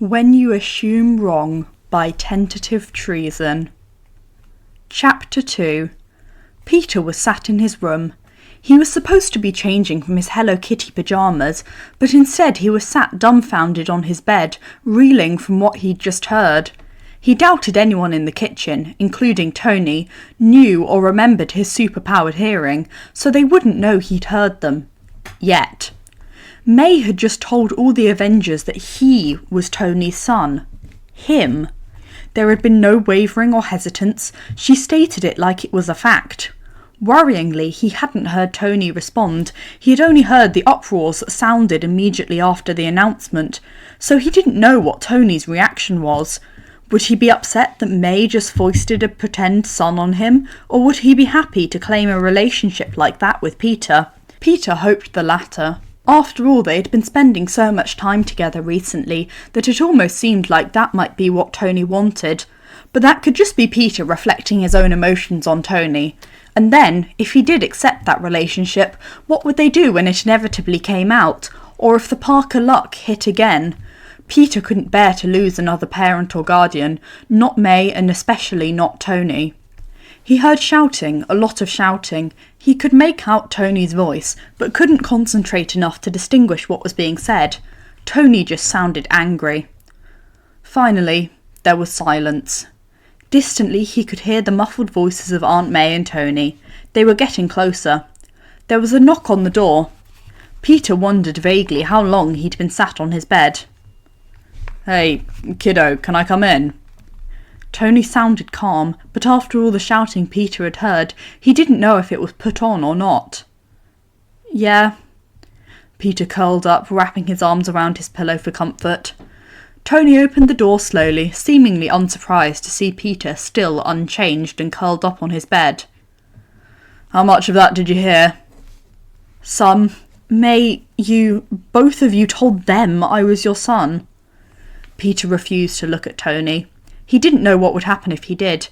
When You Assume Wrong by Tentative Treason. Chapter 2. Peter was sat in his room. He was supposed to be changing from his Hello Kitty pyjamas, but instead he was sat dumbfounded on his bed, reeling from what he'd just heard. He doubted anyone in the kitchen, including Tony, knew or remembered his superpowered hearing, so they wouldn't know he'd heard them. Yet. May had just told all the Avengers that he was Tony's son. Him. There had been no wavering or hesitance. She stated it like it was a fact. Worryingly, he hadn't heard Tony respond. He had only heard the uproars that sounded immediately after the announcement, so he didn't know what Tony's reaction was. Would he be upset that May just foisted a pretend son on him, or would he be happy to claim a relationship like that with Peter? Peter hoped the latter. After all, they had been spending so much time together recently that it almost seemed like that might be what Tony wanted. But that could just be Peter reflecting his own emotions on Tony. And then, if he did accept that relationship, what would they do when it inevitably came out? Or if the Parker luck hit again? Peter couldn't bear to lose another parent or guardian, not May and especially not Tony. He heard shouting, a lot of shouting. He could make out Tony's voice, but couldn't concentrate enough to distinguish what was being said. Tony just sounded angry. Finally, there was silence. Distantly, he could hear the muffled voices of Aunt May and Tony. They were getting closer. There was a knock on the door. Peter wondered vaguely how long he'd been sat on his bed. "Hey, kiddo, can I come in?" Tony sounded calm, but after all the shouting Peter had heard, he didn't know if it was put on or not. "Yeah." Peter curled up, wrapping his arms around his pillow for comfort. Tony opened the door slowly, seemingly unsurprised to see Peter still unchanged and curled up on his bed. "How much of that did you hear?" "Some. May, both of you told them I was your son." Peter refused to look at Tony. He didn't know what would happen if he did.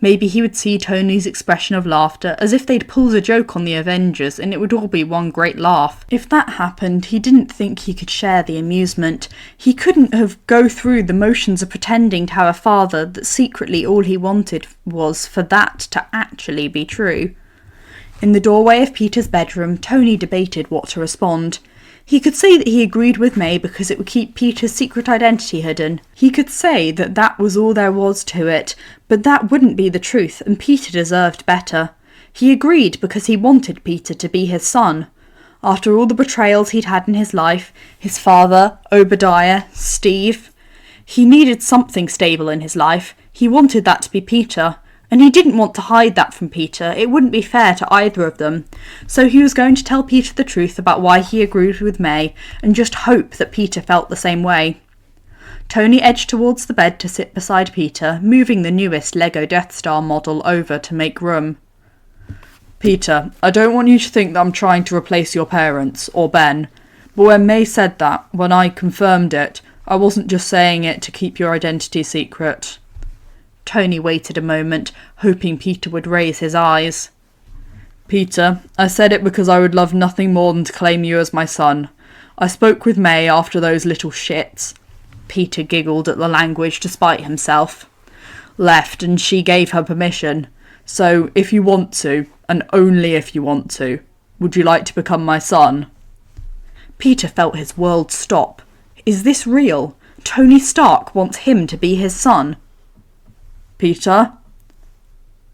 Maybe he would see Tony's expression of laughter, as if they'd pulled a joke on the Avengers and it would all be one great laugh. If that happened, he didn't think he could share the amusement. He couldn't go through the motions of pretending to have a father that secretly all he wanted was for that to actually be true. In the doorway of Peter's bedroom, Tony debated what to respond. He could say that he agreed with May because it would keep Peter's secret identity hidden. He could say that that was all there was to it, but that wouldn't be the truth, and Peter deserved better. He agreed because he wanted Peter to be his son. After all the betrayals he'd had in his life, his father, Obadiah, Steve, he needed something stable in his life. He wanted that to be Peter. And he didn't want to hide that from Peter. It wouldn't be fair to either of them. So he was going to tell Peter the truth about why he agreed with May, and just hope that Peter felt the same way. Tony edged towards the bed to sit beside Peter, moving the newest Lego Death Star model over to make room. "Peter, I don't want you to think that I'm trying to replace your parents, or Ben. But when May said that, when I confirmed it, I wasn't just saying it to keep your identity secret." Tony waited a moment, hoping Peter would raise his eyes. "Peter, I said it because I would love nothing more than to claim you as my son. I spoke with May after those little shits." Peter giggled at the language despite himself. "Left, and she gave her permission. So, if you want to, and only if you want to, would you like to become my son?" Peter felt his world stop. Is this real? Tony Stark wants him to be his son. "Peter?"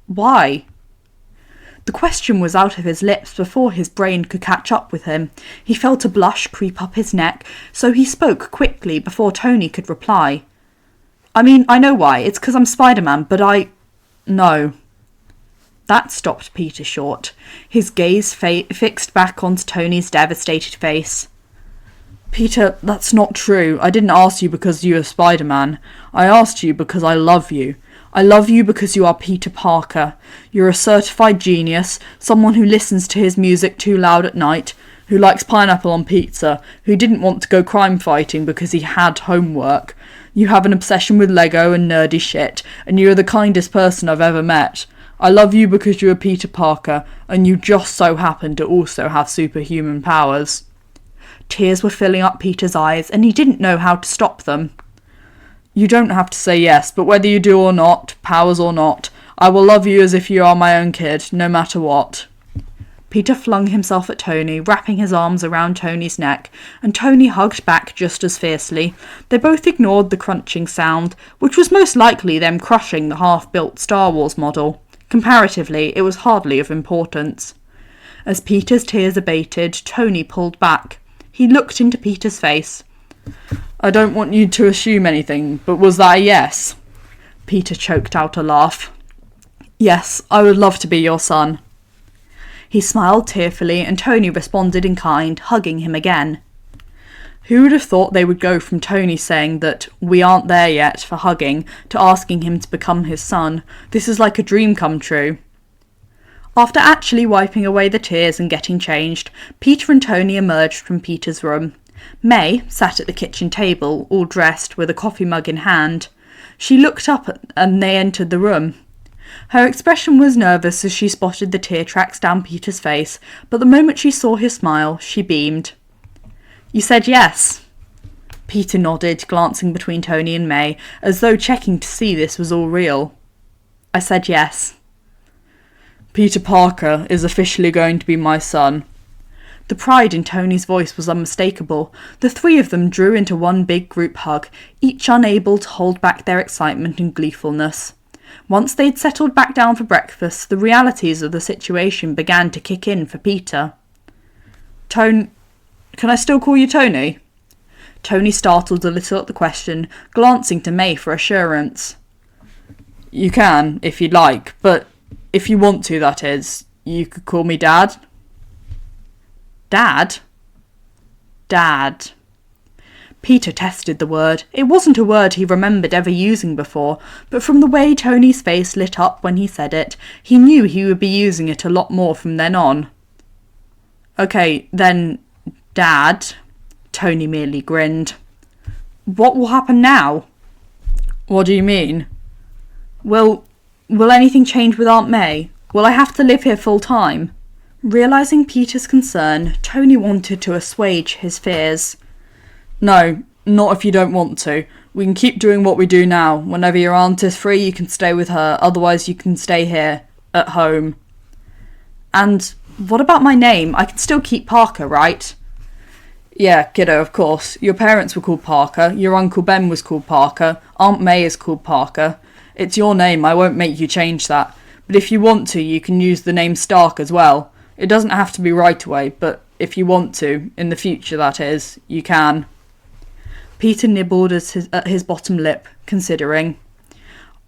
"Why?" The question was out of his lips before his brain could catch up with him. He felt a blush creep up his neck, so he spoke quickly before Tony could reply. "I mean, I know why. It's 'cause I'm Spider-Man, but No." That stopped Peter short. His gaze fixed back onto Tony's devastated face. "Peter, that's not true. I didn't ask you because you are Spider-Man. I asked you because I love you. I love you because you are Peter Parker. You're a certified genius, someone who listens to his music too loud at night, who likes pineapple on pizza, who didn't want to go crime fighting because he had homework. You have an obsession with Lego and nerdy shit, and you're the kindest person I've ever met. I love you because you are Peter Parker, and you just so happen to also have superhuman powers." Tears were filling up Peter's eyes, and he didn't know how to stop them. You don't have to say yes, but whether you do or not, powers or not, I will love you as if you are my own kid, no matter what. Peter flung himself at Tony, wrapping his arms around Tony's neck, and Tony hugged back just as fiercely. They both ignored the crunching sound, which was most likely them crushing the half-built Star Wars model. Comparatively, it was hardly of importance. As Peter's tears abated, Tony pulled back. He looked into Peter's face. I don't want you to assume anything, but was that a yes? Peter choked out a laugh. Yes, I would love to be your son. He smiled tearfully, and Tony responded in kind, hugging him again. Who would have thought they would go from Tony saying that we aren't there yet for hugging to asking him to become his son? This is like a dream come true. After actually wiping away the tears and getting changed, Peter and Tony emerged from Peter's room. May sat at the kitchen table, all dressed, with a coffee mug in hand. She looked up and they entered the room. Her expression was nervous as she spotted the tear tracks down Peter's face, but the moment she saw his smile, she beamed. You said yes. Peter nodded, glancing between Tony and May, as though checking to see this was all real. I said yes. Peter Parker is officially going to be my son. The pride in Tony's voice was unmistakable. The three of them drew into one big group hug, each unable to hold back their excitement and gleefulness. Once they'd settled back down for breakfast, the realities of the situation began to kick in for Peter. Can I still call you Tony? Tony startled a little at the question, glancing to May for assurance. You can, if you'd like, but if you want to, that is, you could call me Dad. Dad? Dad. Peter tested the word. It wasn't a word he remembered ever using before, but from the way Tony's face lit up when he said it, he knew he would be using it a lot more from then on. Okay, then, Dad. Tony merely grinned. What will happen now? What do you mean? Will anything change with Aunt May? Will I have to live here full time? Realising Peter's concern, Tony wanted to assuage his fears. No, not if you don't want to. We can keep doing what we do now. Whenever your aunt is free, you can stay with her. Otherwise, you can stay here, at home. And what about my name? I can still keep Parker, right? Yeah, kiddo, of course. Your parents were called Parker. Your Uncle Ben was called Parker. Aunt May is called Parker. It's your name. I won't make you change that. But if you want to, you can use the name Stark as well. It doesn't have to be right away, but if you want to, in the future that is, you can. Peter nibbled at his bottom lip, considering.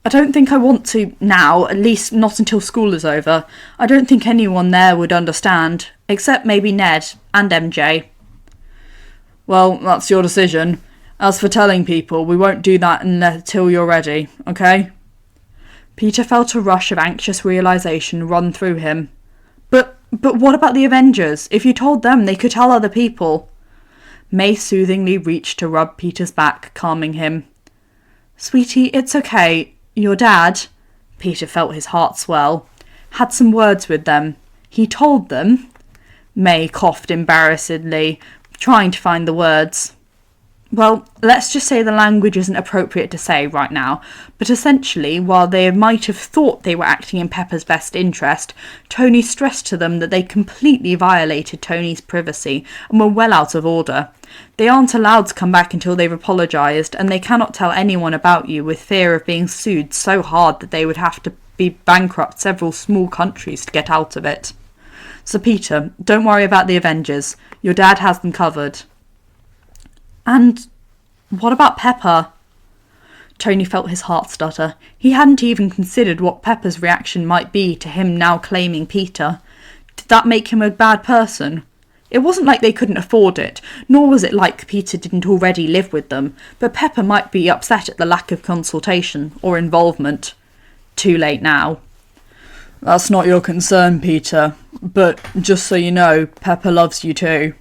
I don't think I want to now, at least not until school is over. I don't think anyone there would understand, except maybe Ned and MJ. Well, that's your decision. As for telling people, we won't do that until you're ready, okay? Peter felt a rush of anxious realisation run through him. But what about the Avengers? If you told them, they could tell other people. May soothingly reached to rub Peter's back, calming him. Sweetie, it's okay. Your dad, Peter felt his heart swell, had some words with them. He told them. May coughed embarrassedly, trying to find the words. Well, let's just say the language isn't appropriate to say right now, but essentially, while they might have thought they were acting in Pepper's best interest, Tony stressed to them that they completely violated Tony's privacy and were well out of order. They aren't allowed to come back until they've apologised, and they cannot tell anyone about you with fear of being sued so hard that they would have to be bankrupt several small countries to get out of it. So Peter, don't worry about the Avengers. Your dad has them covered. And what about Pepper? Tony felt his heart stutter. He hadn't even considered what Pepper's reaction might be to him now claiming Peter. Did that make him a bad person? It wasn't like they couldn't afford it, nor was it like Peter didn't already live with them, but Pepper might be upset at the lack of consultation or involvement. Too late now. That's not your concern, Peter, but just so you know, Pepper loves you too.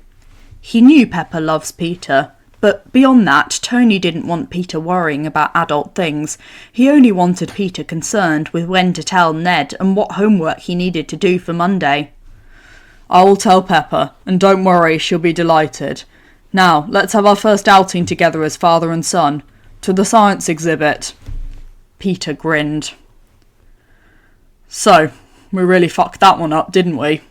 He knew Pepper loves Peter. But beyond that, Tony didn't want Peter worrying about adult things. He only wanted Peter concerned with when to tell Ned and what homework he needed to do for Monday. I will tell Pepper, and don't worry, she'll be delighted. Now, let's have our first outing together as father and son. To the science exhibit. Peter grinned. So, we really fucked that one up, didn't we?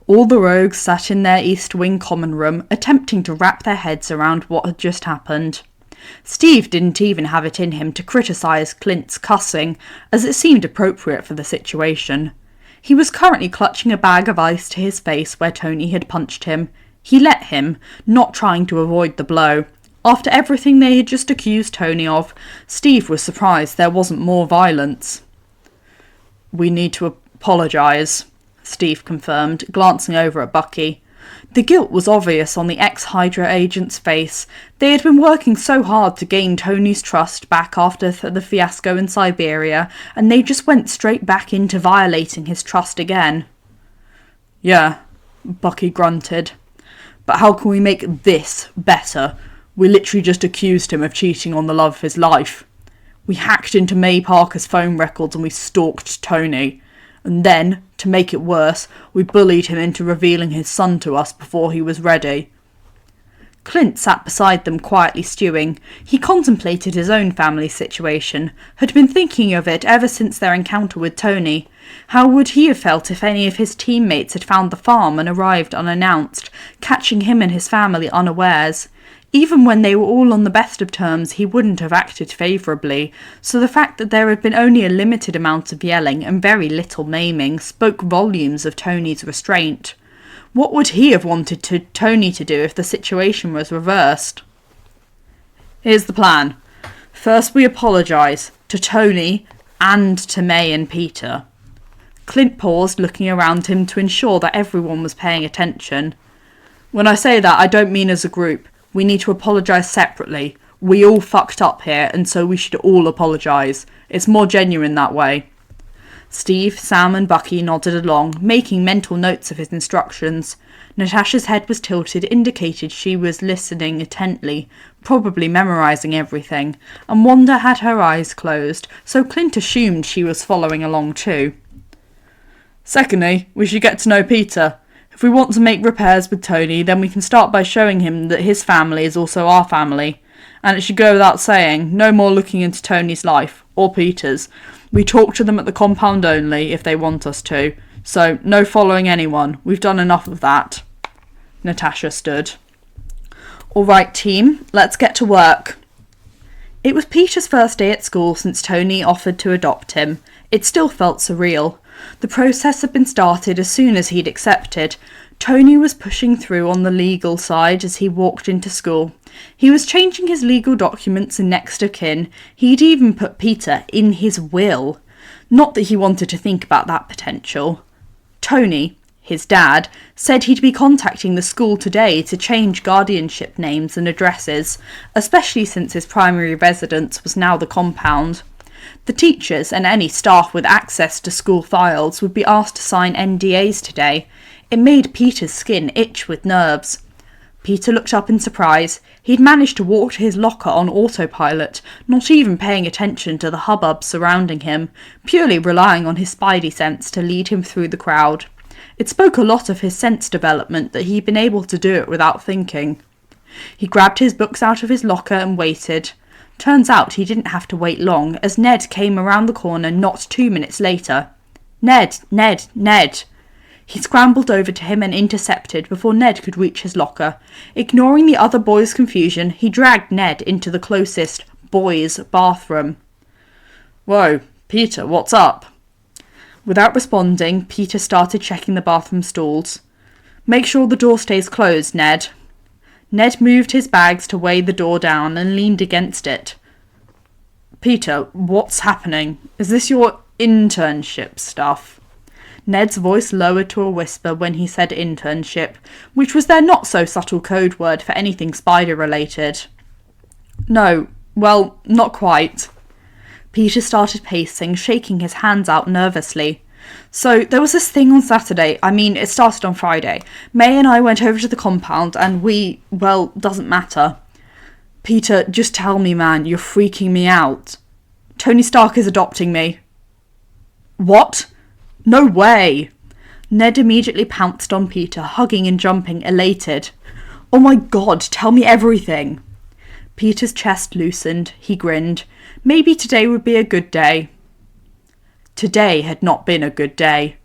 All the rogues sat in their East Wing common room, attempting to wrap their heads around what had just happened. Steve didn't even have it in him to criticise Clint's cussing, as it seemed appropriate for the situation. He was currently clutching a bag of ice to his face where Tony had punched him. He let him, not trying to avoid the blow. After everything they had just accused Tony of, Steve was surprised there wasn't more violence. We need to apologise, Steve confirmed, glancing over at Bucky. The guilt was obvious on the ex-Hydra agent's face. They had been working so hard to gain Tony's trust back after the fiasco in Siberia, and they just went straight back into violating his trust again. Yeah, Bucky grunted. But how can we make this better? We literally just accused him of cheating on the love of his life. We hacked into May Parker's phone records and we stalked Tony. And then, to make it worse, we bullied him into revealing his son to us before he was ready. Clint sat beside them quietly stewing. He contemplated his own family situation, had been thinking of it ever since their encounter with Tony. How would he have felt if any of his teammates had found the farm and arrived unannounced, catching him and his family unawares? Even when they were all on the best of terms, he wouldn't have acted favourably, so the fact that there had been only a limited amount of yelling and very little maiming spoke volumes of Tony's restraint. What would he have wanted Tony to do if the situation was reversed? Here's the plan. First we apologise, to Tony and to May and Peter. Clint paused, looking around him to ensure that everyone was paying attention. When I say that, I don't mean as a group. We need to apologise separately. We all fucked up here, and so we should all apologise. It's more genuine that way. Steve, Sam and Bucky nodded along, making mental notes of his instructions. Natasha's head was tilted, indicated she was listening intently, probably memorising everything, and Wanda had her eyes closed, so Clint assumed she was following along too. Secondly, we should get to know Peter. If we want to make repairs with Tony, then we can start by showing him that his family is also our family. And it should go without saying, no more looking into Tony's life, or Peter's. We talk to them at the compound only, if they want us to. So, no following anyone. We've done enough of that. Natasha stood. All right, team, let's get to work. It was Peter's first day at school since Tony offered to adopt him. It still felt surreal. The process had been started as soon as he'd accepted. Tony was pushing through on the legal side as he walked into school. He was changing his legal documents and next of kin. He'd even put Peter in his will. Not that he wanted to think about that potential. Tony, his dad, said he'd be contacting the school today to change guardianship names and addresses, especially since his primary residence was now the compound. The teachers and any staff with access to school files would be asked to sign NDAs today. It made Peter's skin itch with nerves. Peter looked up in surprise. He'd managed to walk to his locker on autopilot, not even paying attention to the hubbub surrounding him, purely relying on his spidey sense to lead him through the crowd. It spoke a lot of his sense development that he'd been able to do it without thinking. He grabbed his books out of his locker and waited. Turns out he didn't have to wait long, as Ned came around the corner not 2 minutes later. Ned! Ned! Ned! He scrambled over to him and intercepted before Ned could reach his locker. Ignoring the other boys' confusion, he dragged Ned into the closest boys' bathroom. Whoa, Peter, what's up? Without responding, Peter started checking the bathroom stalls. Make sure the door stays closed, Ned. Ned moved his bags to weigh the door down and leaned against it. Peter, what's happening? Is this your internship stuff? Ned's voice lowered to a whisper when he said internship, which was their not-so-subtle code word for anything spider-related. No, well, not quite. Peter started pacing, shaking his hands out nervously. So, there was this thing on Saturday. It started on Friday. May and I went over to the compound and doesn't matter. Peter, just tell me, man, you're freaking me out. Tony Stark is adopting me. What? No way! Ned immediately pounced on Peter, hugging and jumping, elated. Oh my god, tell me everything! Peter's chest loosened. He grinned. Maybe today would be a good day. Today had not been a good day.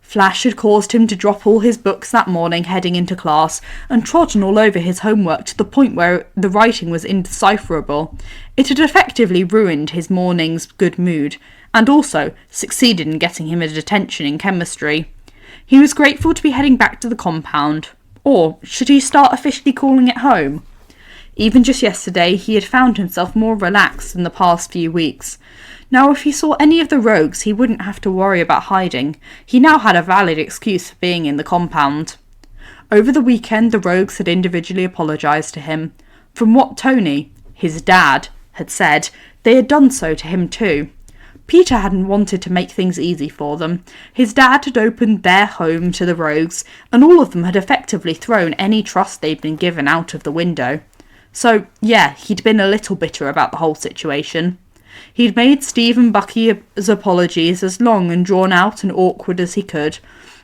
Flash had caused him to drop all his books that morning heading into class, and trodden all over his homework to the point where the writing was indecipherable. It had effectively ruined his morning's good mood, and also succeeded in getting him a detention in chemistry. He was grateful to be heading back to the compound. Or should he start officially calling it home? Even just yesterday, he had found himself more relaxed than the past few weeks. Now, if he saw any of the rogues, he wouldn't have to worry about hiding. He now had a valid excuse for being in the compound. Over the weekend, the rogues had individually apologised to him. From what Tony, his dad, had said, they had done so to him too. Peter hadn't wanted to make things easy for them. His dad had opened their home to the rogues, and all of them had effectively thrown any trust they'd been given out of the window. So, yeah, he'd been a little bitter about the whole situation. He'd made Steve and Bucky's apologies as long and drawn out and awkward as he could.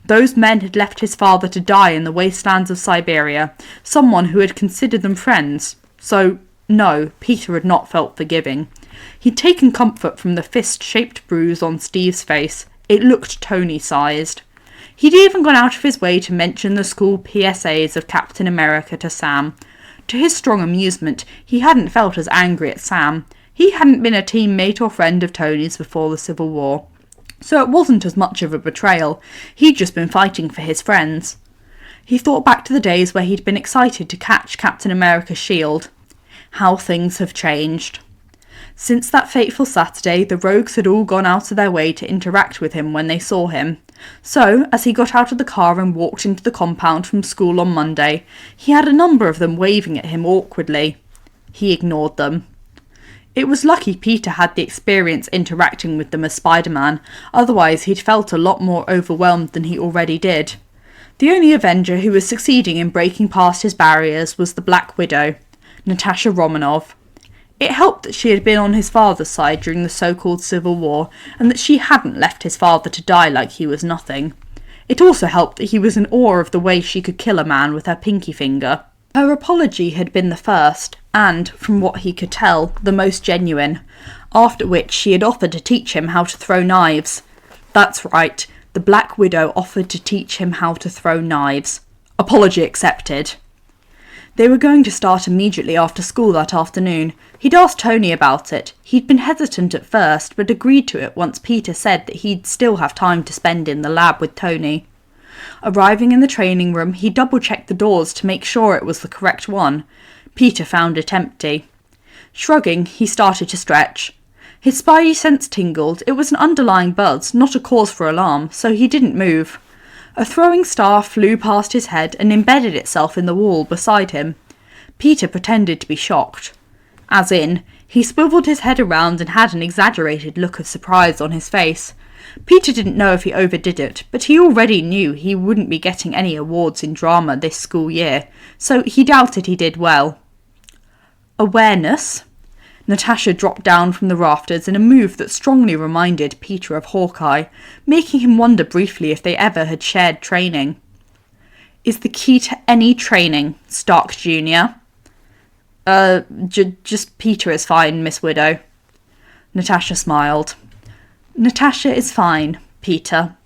Those men had left his father to die in the wastelands of Siberia, someone who had considered them friends. So, no, Peter had not felt forgiving. He'd taken comfort from the fist-shaped bruise on Steve's face. It looked Tony-sized. He'd even gone out of his way to mention the school PSAs of Captain America to Sam. To his strong amusement, he hadn't felt as angry at Sam. He hadn't been a teammate or friend of Tony's before the Civil War, so it wasn't as much of a betrayal. He'd just been fighting for his friends. He thought back to the days where he'd been excited to catch Captain America's shield. How things have changed. Since that fateful Saturday, the rogues had all gone out of their way to interact with him when they saw him. So, as he got out of the car and walked into the compound from school on Monday, he had a number of them waving at him awkwardly. He ignored them. It was lucky Peter had the experience interacting with them as Spider-Man, otherwise he'd felt a lot more overwhelmed than he already did. The only Avenger who was succeeding in breaking past his barriers was the Black Widow, Natasha Romanoff. It helped that she had been on his father's side during the so-called Civil War, and that she hadn't left his father to die like he was nothing. It also helped that he was in awe of the way she could kill a man with her pinky finger. Her apology had been the first, and, from what he could tell, the most genuine, after which she had offered to teach him how to throw knives. That's right, the Black Widow offered to teach him how to throw knives. Apology accepted. They were going to start immediately after school that afternoon. He'd asked Tony about it. He'd been hesitant at first, but agreed to it once Peter said that he'd still have time to spend in the lab with Tony. Arriving in the training room, he double-checked the doors to make sure it was the correct one. Peter found it empty. Shrugging, he started to stretch. His spidey sense tingled. It was an underlying buzz, not a cause for alarm, so he didn't move. A throwing star flew past his head and embedded itself in the wall beside him. Peter pretended to be shocked. As in, he swiveled his head around and had an exaggerated look of surprise on his face. Peter didn't know if he overdid it, but he already knew he wouldn't be getting any awards in drama this school year, so he doubted he did well. Awareness? Natasha dropped down from the rafters in a move that strongly reminded Peter of Hawkeye, making him wonder briefly if they ever had shared training. Is the key to any training, Stark Jr.? Just Peter is fine, Miss Widow. Natasha smiled. Natasha is fine, Peter.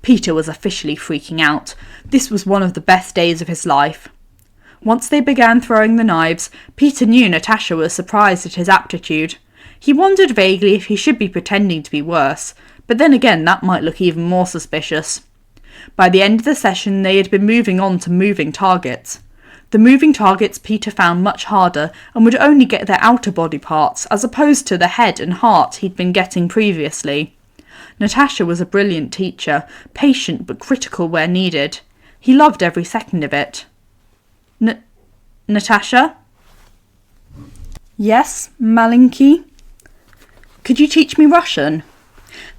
Peter was officially freaking out. This was one of the best days of his life. Once they began throwing the knives, Peter knew Natasha was surprised at his aptitude. He wondered vaguely if he should be pretending to be worse, but then again that might look even more suspicious. By the end of the session they had been moving on to moving targets. The moving targets Peter found much harder and would only get their outer body parts, as opposed to the head and heart he'd been getting previously. Natasha was a brilliant teacher, patient but critical where needed. He loved every second of it. Natasha? Yes, Malinky? Could you teach me Russian?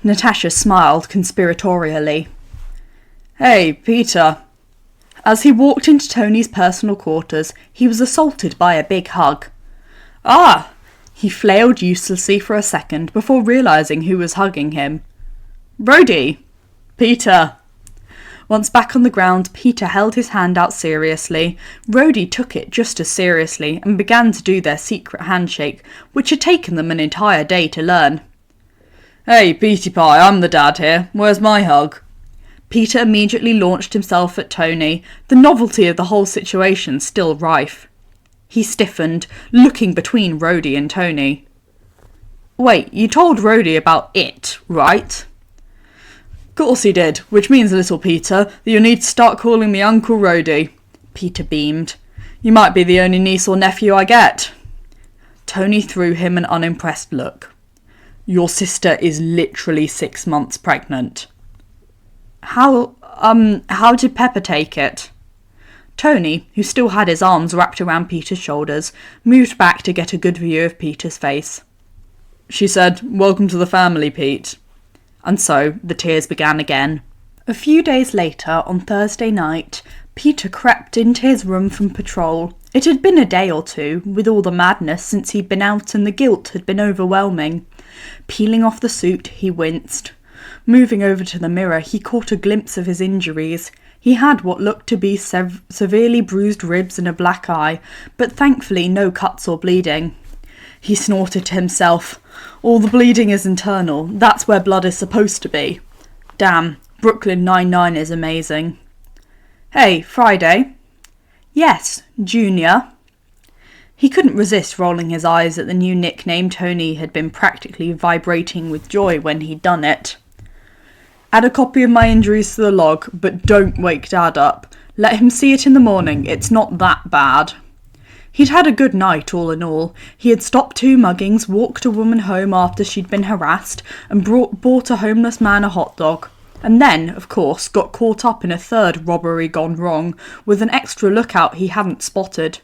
Natasha smiled conspiratorially. Hey, Peter. As he walked into Tony's personal quarters, he was assaulted by a big hug. Ah! He flailed uselessly for a second before realising who was hugging him. Rhodey! Peter! Once back on the ground, Peter held his hand out seriously. Rhodey took it just as seriously and began to do their secret handshake, which had taken them an entire day to learn. Hey, Petey Pie, I'm the dad here. Where's my hug? Peter immediately launched himself at Tony, the novelty of the whole situation still rife. He stiffened, looking between Rhodey and Tony. Wait, you told Rhodey about it, right? Course he did, which means, little Peter, that you'll need to start calling me Uncle Rhodey. Peter beamed. You might be the only niece or nephew I get. Tony threw him an unimpressed look. Your sister is literally 6 months pregnant. How did Pepper take it? Tony, who still had his arms wrapped around Peter's shoulders, moved back to get a good view of Peter's face. She said, "Welcome to the family, Pete." And so the tears began again. A few days later, on Thursday night, Peter crept into his room from patrol. It had been a day or two, with all the madness since he'd been out, and the guilt had been overwhelming. Peeling off the suit, he winced. Moving over to the mirror, he caught a glimpse of his injuries. He had what looked to be severely bruised ribs and a black eye, but thankfully no cuts or bleeding. He snorted to himself. All the bleeding is internal. That's where blood is supposed to be. Damn, Brooklyn Nine-Nine is amazing. Hey, Friday? Yes, Junior. He couldn't resist rolling his eyes at the new nickname. Tony had been practically vibrating with joy when he'd done it. Add a copy of my injuries to the log, but don't wake Dad up. Let him see it in the morning. It's not that bad. He'd had a good night, all in all. He had stopped 2 muggings, walked a woman home after she'd been harassed, and bought a homeless man a hot dog. And then, of course, got caught up in a 3rd robbery gone wrong, with an extra lookout he hadn't spotted.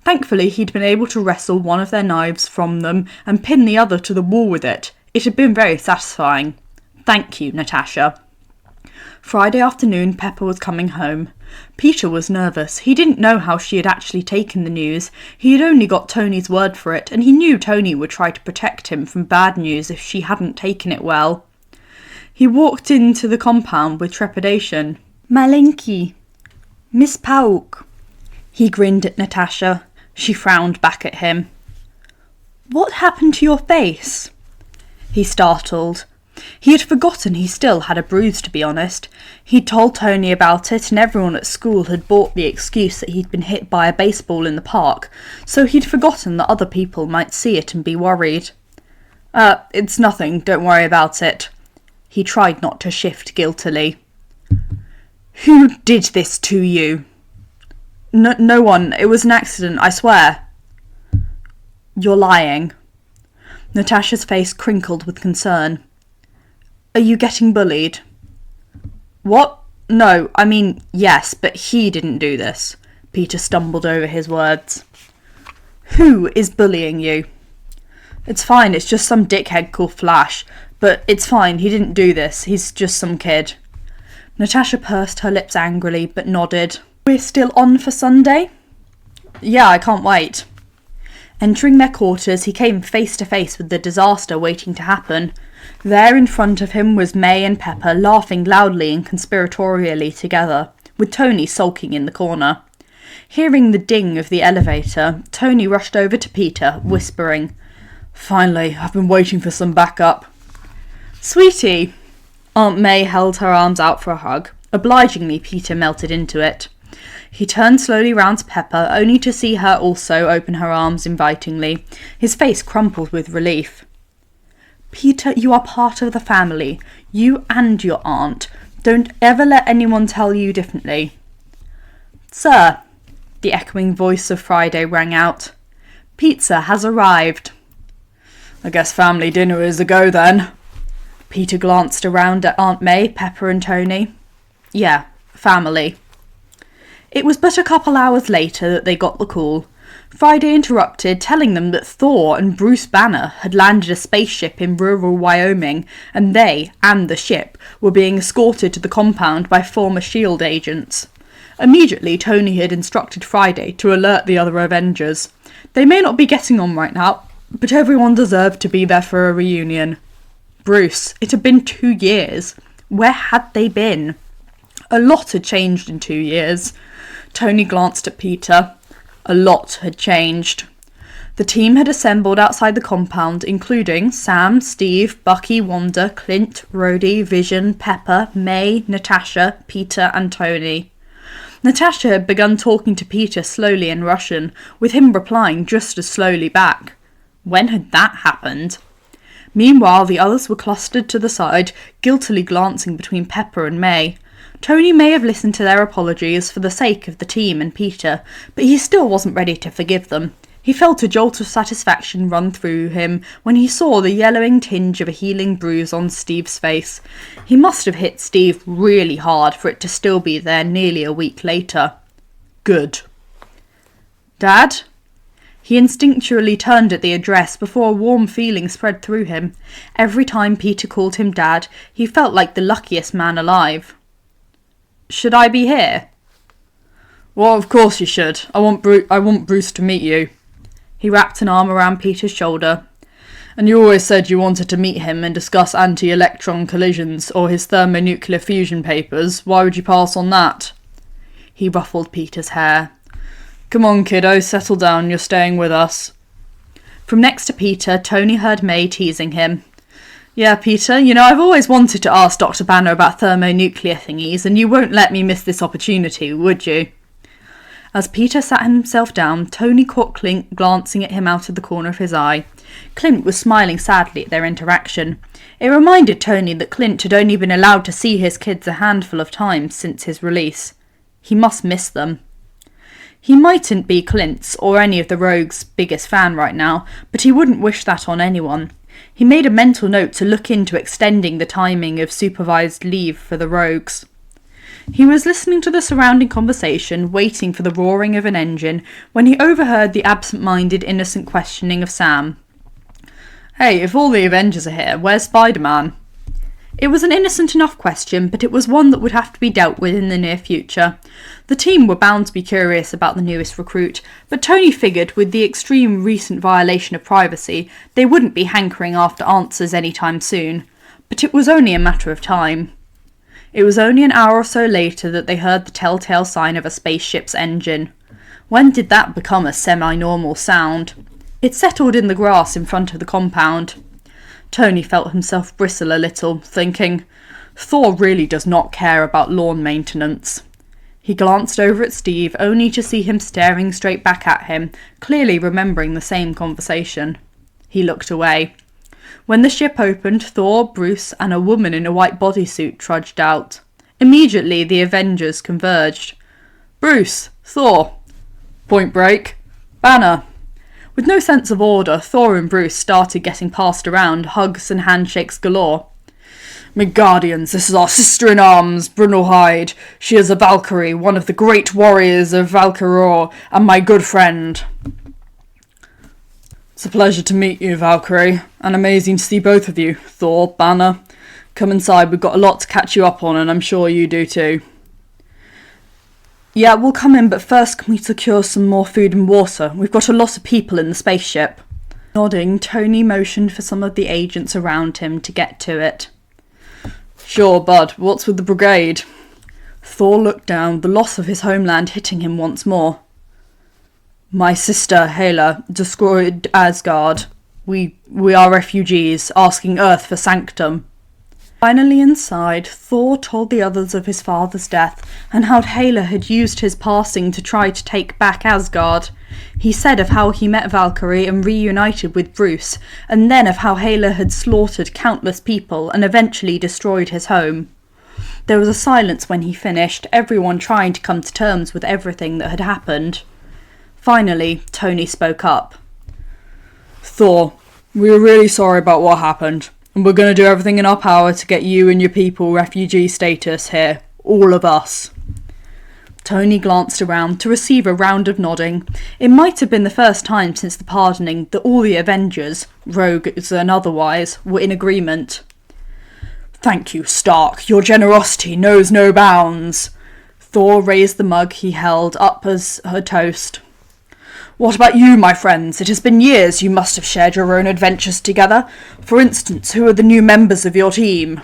Thankfully, he'd been able to wrestle one of their knives from them and pin the other to the wall with it. It had been very satisfying. Thank you, Natasha. Friday afternoon, Pepper was coming home. Peter was nervous. He didn't know how she had actually taken the news. He had only got Tony's word for it, and he knew Tony would try to protect him from bad news if she hadn't taken it well. He walked into the compound with trepidation. Malenki. Miss Pauk. He grinned at Natasha. She frowned back at him. What happened to your face? He startled. He had forgotten he still had a bruise, to be honest. He'd told Tony about it, and everyone at school had bought the excuse that he'd been hit by a baseball in the park, so he'd forgotten that other people might see it and be worried. It's nothing, don't worry about it. He tried not to shift guiltily. Who did this to you? No one. It was an accident, I swear. You're lying. Natasha's face crinkled with concern. Are you getting bullied? What? No, I mean, yes, but he didn't do this. Peter stumbled over his words. Who is bullying you? It's fine, it's just some dickhead called Flash. But it's fine, he didn't do this, he's just some kid. Natasha pursed her lips angrily, but nodded. We're still on for Sunday? Yeah, I can't wait. Entering their quarters, he came face to face with the disaster waiting to happen. There in front of him was May and Pepper laughing loudly and conspiratorially together, with Tony sulking in the corner. Hearing the ding of the elevator, Tony rushed over to Peter, whispering, Finally, I've been waiting for some backup. Sweetie! Aunt May held her arms out for a hug. Obligingly, Peter melted into it. He turned slowly round to Pepper, only to see her also open her arms invitingly. His face crumpled with relief. Peter, you are part of the family. You and your aunt. Don't ever let anyone tell you differently. Sir, the echoing voice of Friday rang out. Pizza has arrived. I guess family dinner is a go then. Peter glanced around at Aunt May, Pepper and Tony. Yeah, family. It was but a couple hours later that they got the call. Friday interrupted, telling them that Thor and Bruce Banner had landed a spaceship in rural Wyoming, and they, and the ship, were being escorted to the compound by former S.H.I.E.L.D. agents. Immediately, Tony had instructed Friday to alert the other Avengers. They may not be getting on right now, but everyone deserved to be there for a reunion. Bruce, it had been 2 years. Where had they been? A lot had changed in 2 years. Tony glanced at Peter. A lot had changed. The team had assembled outside the compound, including Sam, Steve, Bucky, Wanda, Clint, Rhodey, Vision, Pepper, May, Natasha, Peter and Tony. Natasha had begun talking to Peter slowly in Russian, with him replying just as slowly back. When had that happened? Meanwhile, the others were clustered to the side, guiltily glancing between Pepper and May. Tony may have listened to their apologies for the sake of the team and Peter, but he still wasn't ready to forgive them. He felt a jolt of satisfaction run through him when he saw the yellowing tinge of a healing bruise on Steve's face. He must have hit Steve really hard for it to still be there nearly a week later. Good. Dad? He instinctually turned at the address before a warm feeling spread through him. Every time Peter called him Dad, he felt like the luckiest man alive. Should I be here? Well, of course you should. I want Bruce to meet you. He wrapped an arm around Peter's shoulder. And you always said you wanted to meet him and discuss anti-electron collisions or his thermonuclear fusion papers. Why would you pass on that? He ruffled Peter's hair. Come on, kiddo, settle down. You're staying with us. From next to Peter, Tony heard May teasing him. Yeah, Peter, I've always wanted to ask Dr. Banner about thermonuclear thingies, and you won't let me miss this opportunity, would you? As Peter sat himself down, Tony caught Clint glancing at him out of the corner of his eye. Clint was smiling sadly at their interaction. It reminded Tony that Clint had only been allowed to see his kids a handful of times since his release. He must miss them. He mightn't be Clint's or any of the Rogues' biggest fan right now, but he wouldn't wish that on anyone. He made a mental note to look into extending the timing of supervised leave for the Rogues. He was listening to the surrounding conversation, waiting for the roaring of an engine, when he overheard the absent-minded, innocent questioning of Sam. Hey, if all the Avengers are here, where's Spider-Man? It was an innocent enough question, but it was one that would have to be dealt with in the near future. The team were bound to be curious about the newest recruit, but Tony figured with the extreme recent violation of privacy, they wouldn't be hankering after answers anytime soon. But it was only a matter of time. It was only an hour or so later that they heard the telltale sign of a spaceship's engine. When did that become a semi-normal sound? It settled in the grass in front of the compound. Tony felt himself bristle a little, thinking, Thor really does not care about lawn maintenance. He glanced over at Steve, only to see him staring straight back at him, clearly remembering the same conversation. He looked away. When the ship opened, Thor, Bruce, and a woman in a white bodysuit trudged out. Immediately, the Avengers converged. Bruce, Thor, Point Break, Banner. With no sense of order, Thor and Bruce started getting passed around, hugs and handshakes galore. My guardians, this is our sister-in-arms, Brunhilde. She is a Valkyrie, one of the great warriors of Valkyror, and my good friend. It's a pleasure to meet you, Valkyrie, and amazing to see both of you, Thor, Banner. Come inside, we've got a lot to catch you up on, and I'm sure you do too. Yeah, we'll come in, but first can we secure some more food and water? We've got a lot of people in the spaceship. Nodding, Tony motioned for some of the agents around him to get to it. Sure, Bud, what's with the brigade? Thor looked down, the loss of his homeland hitting him once more. My sister, Hela, destroyed Asgard. We are refugees, asking Earth for sanctum. Finally inside, Thor told the others of his father's death, and how Hela had used his passing to try to take back Asgard. He said of how he met Valkyrie and reunited with Bruce, and then of how Hela had slaughtered countless people and eventually destroyed his home. There was a silence when he finished, everyone trying to come to terms with everything that had happened. Finally, Tony spoke up. Thor, we are really sorry about what happened, and we're going to do everything in our power to get you and your people refugee status here. All of us. Tony glanced around to receive a round of nodding. It might have been the first time since the pardoning that all the Avengers, rogues and otherwise, were in agreement. Thank you, Stark. Your generosity knows no bounds. Thor raised the mug he held up as a toast. What about you, my friends? It has been years. You must have shared your own adventures together. For instance, who are the new members of your team?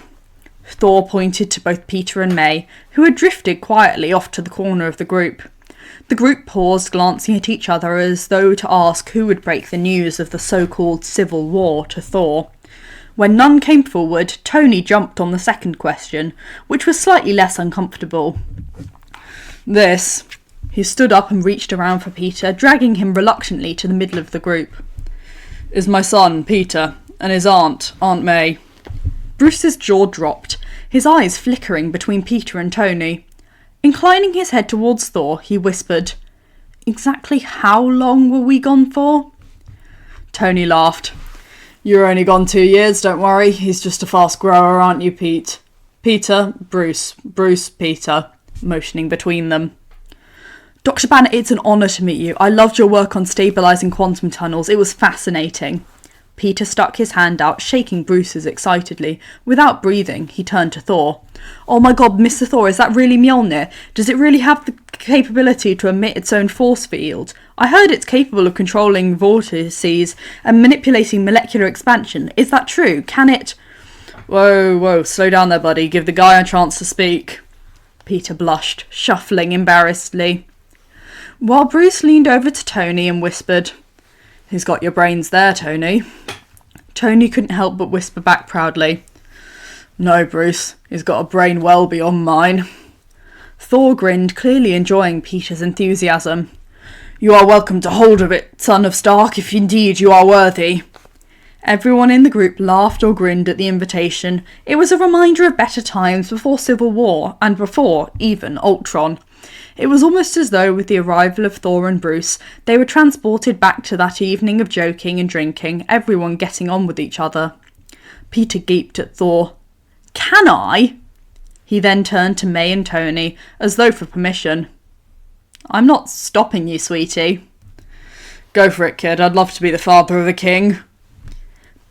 Thor pointed to both Peter and May, who had drifted quietly off to the corner of the group. The group paused, glancing at each other as though to ask who would break the news of the so-called civil war to Thor. When none came forward, Tony jumped on the second question, which was slightly less uncomfortable. This. He stood up and reached around for Peter, dragging him reluctantly to the middle of the group. Is my son, Peter, and his Aunt May. Bruce's jaw dropped, his eyes flickering between Peter and Tony. Inclining his head towards Thor, he whispered, "Exactly how long were we gone for?" Tony laughed. "You're only gone 2 years, don't worry. He's just a fast grower, aren't you, Pete? Peter, Bruce. Bruce, Peter," motioning between them. "Dr. Banner, it's an honour to meet you. I loved your work on stabilising quantum tunnels. It was fascinating." Peter stuck his hand out, shaking Bruce's excitedly. Without breathing, he turned to Thor. "Oh my god, Mr. Thor, is that really Mjolnir? Does it really have the capability to emit its own force field? I heard it's capable of controlling vortices and manipulating molecular expansion. Is that true? Can it—" Whoa, slow down there, buddy. Give the guy a chance to speak." Peter blushed, shuffling embarrassedly, while Bruce leaned over to Tony and whispered, "He's got your brains there, Tony." Tony couldn't help but whisper back proudly, "No, Bruce, he's got a brain well beyond mine." Thor grinned, clearly enjoying Peter's enthusiasm. "You are welcome to hold of it, son of Stark, if indeed you are worthy." Everyone in the group laughed or grinned at the invitation. It was a reminder of better times before Civil War, and before, even, Ultron. It was almost as though, with the arrival of Thor and Bruce, they were transported back to that evening of joking and drinking, everyone getting on with each other. Peter gaped at Thor. "Can I?" He then turned to May and Tony, as though for permission. "I'm not stopping you, sweetie." "Go for it, kid. I'd love to be the father of a king."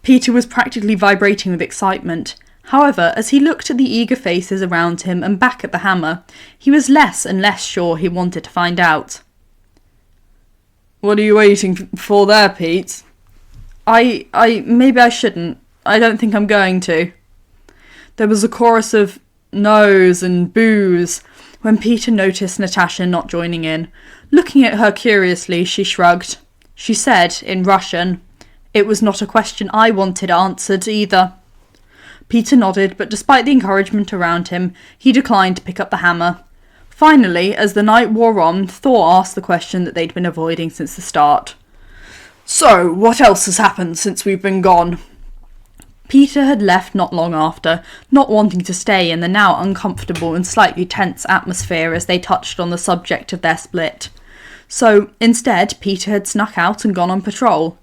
Peter was practically vibrating with excitement. However, as he looked at the eager faces around him and back at the hammer, he was less and less sure he wanted to find out. "What are you waiting for there, Pete?" Maybe I shouldn't. I don't think I'm going to." There was a chorus of no's and boos when Peter noticed Natasha not joining in. Looking at her curiously, she shrugged. She said, in Russian, "It was not a question I wanted answered either." Peter nodded, but despite the encouragement around him, he declined to pick up the hammer. Finally, as the night wore on, Thor asked the question that they'd been avoiding since the start. "So, what else has happened since we've been gone?" Peter had left not long after, not wanting to stay in the now uncomfortable and slightly tense atmosphere as they touched on the subject of their split. So, instead, Peter had snuck out and gone on patrol.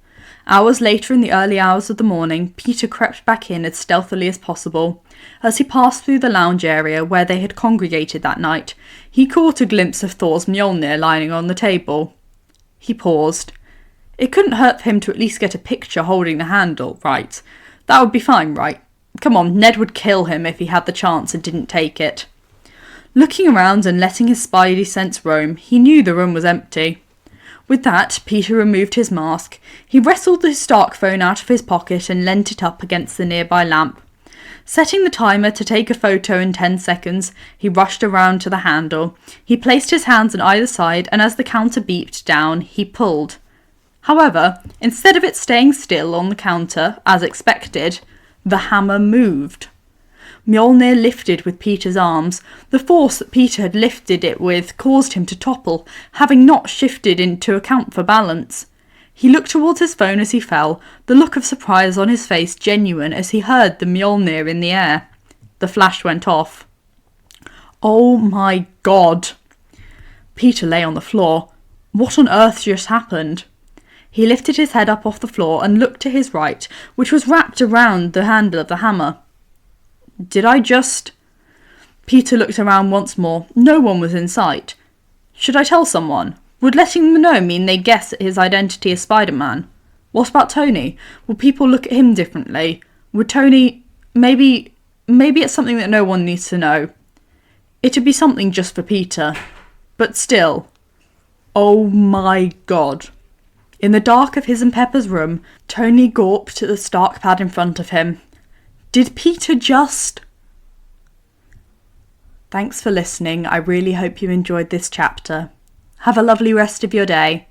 Hours later, in the early hours of the morning, Peter crept back in as stealthily as possible. As he passed through the lounge area where they had congregated that night, he caught a glimpse of Thor's Mjolnir lying on the table. He paused. It couldn't hurt for him to at least get a picture holding the handle, right? That would be fine, right? Come on, Ned would kill him if he had the chance and didn't take it. Looking around and letting his spidey sense roam, he knew the room was empty. With that, Peter removed his mask. He wrestled his Stark phone out of his pocket and leant it up against the nearby lamp. Setting the timer to take a photo in 10 seconds, he rushed around to the handle. He placed his hands on either side, and as the counter beeped down, he pulled. However, instead of it staying still on the counter, as expected, the hammer moved. Mjolnir lifted with Peter's arms. The force that Peter had lifted it with caused him to topple, having not shifted into account for balance. He looked towards his phone as he fell, the look of surprise on his face genuine as he heard the Mjolnir in the air. The flash went off. Oh my god! Peter lay on the floor. What on earth just happened? He lifted his head up off the floor and looked to his right, which was wrapped around the handle of the hammer. Did I just... Peter looked around once more. No one was in sight. Should I tell someone? Would letting them know mean they'd guess at his identity as Spider-Man? What about Tony? Would people look at him differently? Would Tony... Maybe it's something that no one needs to know. It'd be something just for Peter. But still. Oh my god. In the dark of his and Pepper's room, Tony gawped at the Stark pad in front of him. Did Peter just... Thanks for listening. I really hope you enjoyed this chapter. Have a lovely rest of your day.